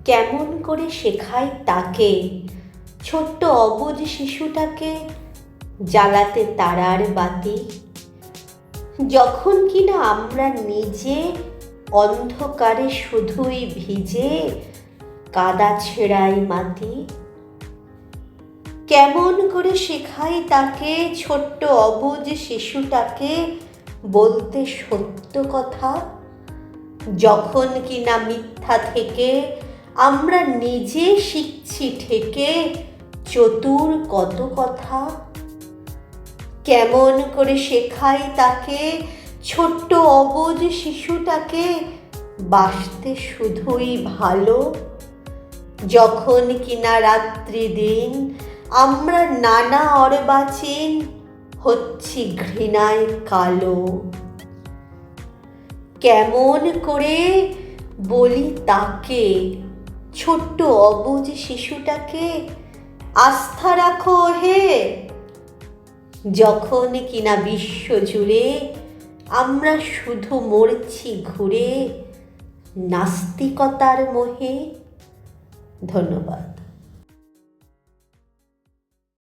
কেমন করে শেখাই তাকে, ছোট্ট অবুঝ শিশুটাকে, জ্বালাতে তারার বাতি, যখন কিনা আমরা নিজে অন্ধকারে শুধুই ভিজে কাদা ছেঁড়াই মাটি। কেমন করে শেখাই তাকে, ছোট্ট অবুঝ শিশুটাকে, বলতে সত্য কথা, যখন কিনা মিথ্যা থেকে আমরা নিজে শিখছি ঠেকে চতুর কত কথা। কেমন করে শেখাই তাকে, ছোট্ট অবুঝ শিশুটাকে, বাসতে শুধুই ভালো, যখন কিনা রাত্রি দিন আমরা নানা অর্বাচীন হচ্ছি ঘৃণায় কালো। কেমন করে বলি তাকে, ছোট্ট অবুঝ শিশুটাকে, আস্থা রাখো হে, যখন কিনা বিশ্ব জুড়ে আমরা শুধু মরছি ঘুরে নাস্তিকতার মোহে। ধন্যবাদ।